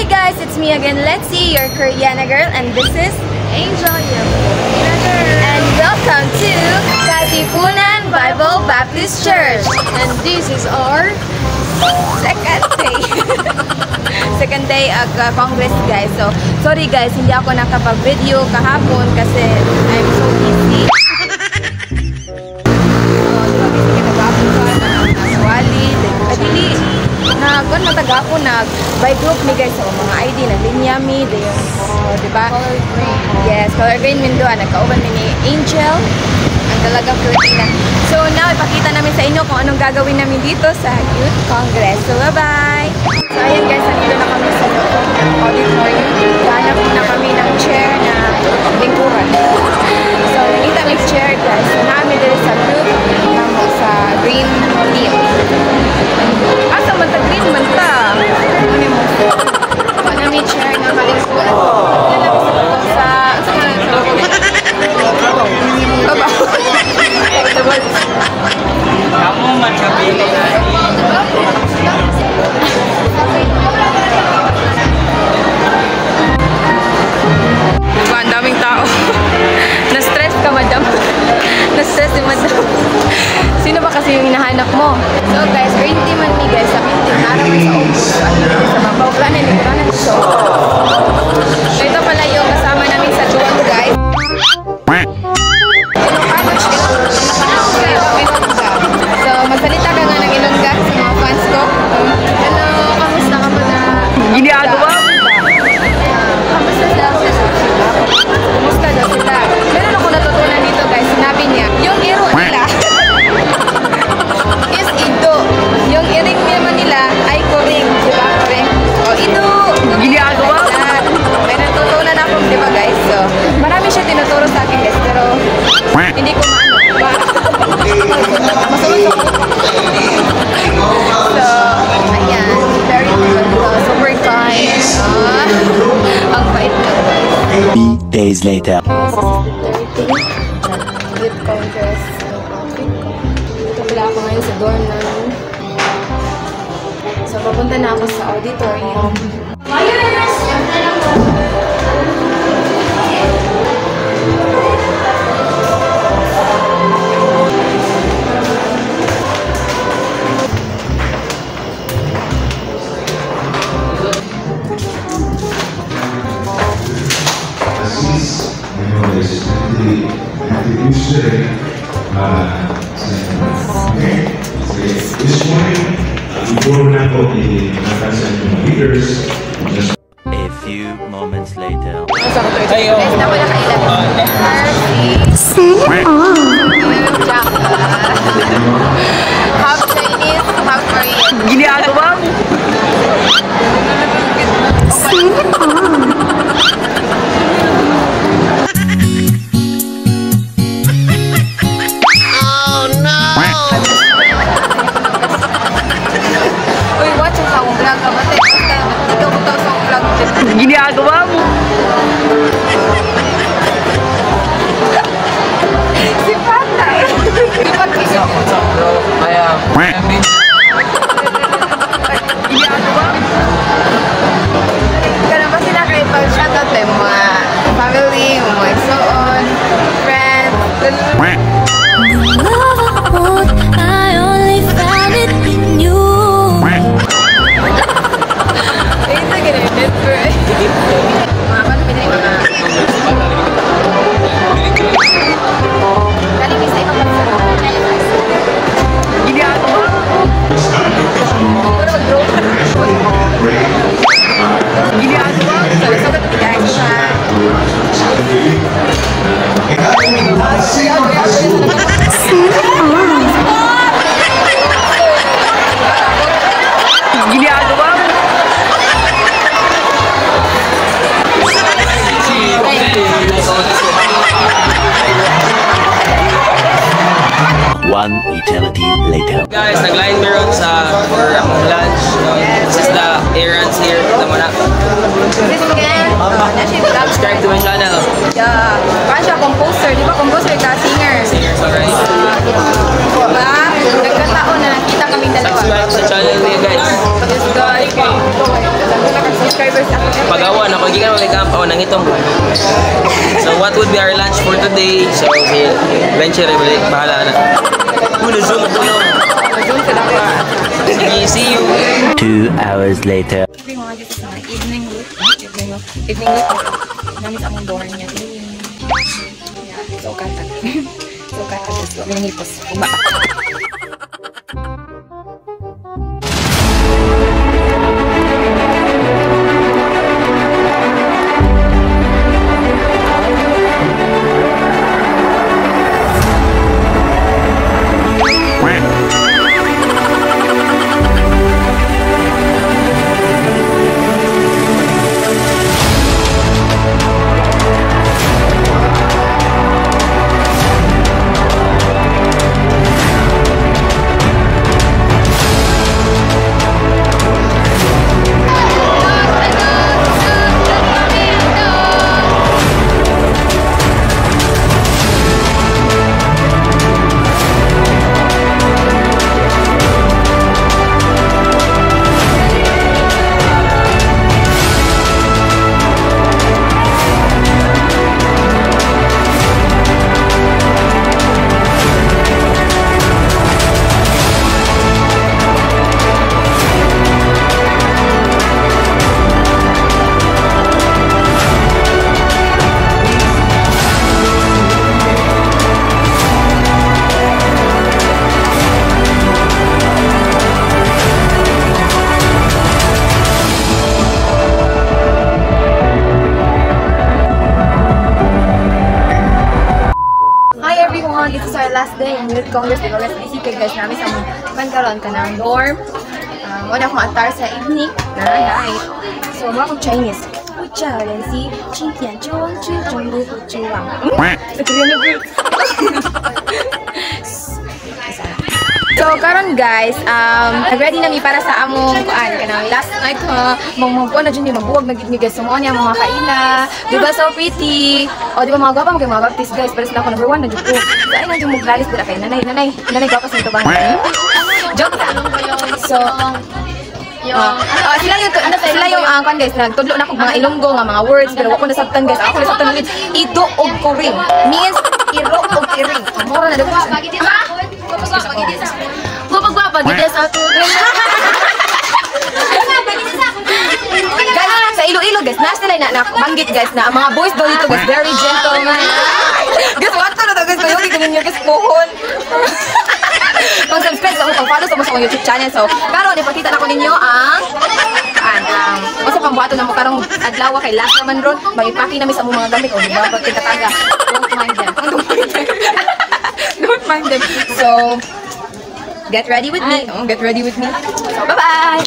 Hi guys, it's me again, Letzi, your Koreana girl, and this is Angel, your Filipina girl. And welcome to Katipunan Bible Baptist Church. And this is our second day. Second day of Congress, guys. So, sorry guys, hindi ako nakapag-video kahapon kasi I'm so busy. Kung mataga ako by group ni guys sa mga ID naglinya mi dayon diba? color green. Yes, color green window nagkauban mi ni Angel ang talagang Filipina. So now ipakita namin sa inyo kung anong gagawin namin dito sa Youth Congress. So bye bye. So ayan guys, nandito na kami sa loob ng auditorium. Hanap na kami ng chair na lingkuran. So nakita may chair guys. So namin dito sa group namo sa green team. Asa man ta green man ta. Ano mo? Wala may chair na malingkuran. Yan lang sa kamu magkabili na diba, ang daming tao. Na-stress ka, madam. Na-stress si madam. Sino ba kasi yung hinahanap mo? So guys, green team man ni guys. Sa green team, naramay sa obos. At dito sa mabaw. Planan, lingkuranan. So ito pala yung kasama namin sa duwan, guys. So, magsalita ka nga ng Ilongga sa mga fans ko. Hello, kamusta ka muna? ginagawa mo? Kamusta daw sila? Kamusta daw sila? Meron ako natutunan dito guys. Sinabi niya, yung iro nila is ido. Yung iring naman nila ay koring. Diba? Koring. O, ido. Ginagawa mo? May natutunan ako, diba guys? So, marami siya tinuturo sa akin guys. Pero, hindi ko maano. So, ayan. Very good. Super kind. Ang bait na guys. 3 days later. Youth Congress. Dito pala ako ngayon sa dorm namin. So, papunta na ako sa auditorium. This morning, before we go the leaders, just A few moments later. Ayo. Guys, na wala kailan. Half Chinese, half Korean. Ginagawa mo? Uy, watch ang akong vlog. Kamate, ikaw mo tao sa akong vlog. Ginagawa mo? Si Pata. Si Pata. Ginagawa mo? Kaya ba sila kayo pag-shoutout tayo mga family, mga igsoon, friends. I only found it in you. Ayun na ganun, never. Mga paano pinay mga... Galing isa ikaw mag-sarap. Ginagawa mo? Puro mag-draw. Ginagawa mo? Sagot guys. Ginagawa mo? One eternity later. Guys, nag-line meron for akong lunch. This is the errands here. Tama na. This again. Subscribe to my channel. Yeah. Paano siya composer? Di ba composer ka? Singer. Singers already. Diba? Nagkataon na nakita kaming dalawa. Subscribe sa channel niya guys. This guy. Daghan na kang subscribers ako. Pag-awan ako, hindi ka na mag-ampaw ng itong. So what would be our lunch for today? So si Venture, bahala na. Muna zoom ko no. Zoom ka na ka. Sige, see you. 2 hours later. Sabi mga dito sa mga evening look. Evening look. Namis ang door niya. So katag. So katag. So minipos. Umaka. This is our last day in Youth Congress. Diba guys, isikag guys namin sa mga pankaroon ka ng dorm. Wala akong atar sa evening na night. So, mga akong Chinese. si Qingtian Zhuang Zhu Zhonglu Zhuang. So karon guys, nag-ready na mi para sa among kuan kanang last night magkuan na jud ni magbuwag na gid mi guys mo niya mga kaila. Di ba so pretty? O di ba mga gwapa mga baptist guys, pero sila ako number 1 na jud ko. So ay nang jud muglalis dira kay nanay gwapa sa ito bang. Joke lang. So sila yung kuan guys, nagtudlo na kog mga Ilonggo nga mga words pero wa ko nasabtan guys. Ako nasabtan ulit. Ito og kuring means iro og iring. Mura na daw. Gwapa gid sa ato. Guys, sa Iloilo guys, nasa nila na banggit guys na ang mga boys daw dito guys, very gentle man. Guys, what to na to guys, kayo gigawin niyo guys pohon. Pag-subscribe sa akong follow sa akong YouTube channel. So, karon ipakita na ko ninyo ang basta pambuhaton na mo karong adlaw kay last naman ron, magipaki na mi sa mga gamit o di ba pag tataga. Don't mind them. Don't mind them. So, get ready with me. Get ready with me. So, bye-bye!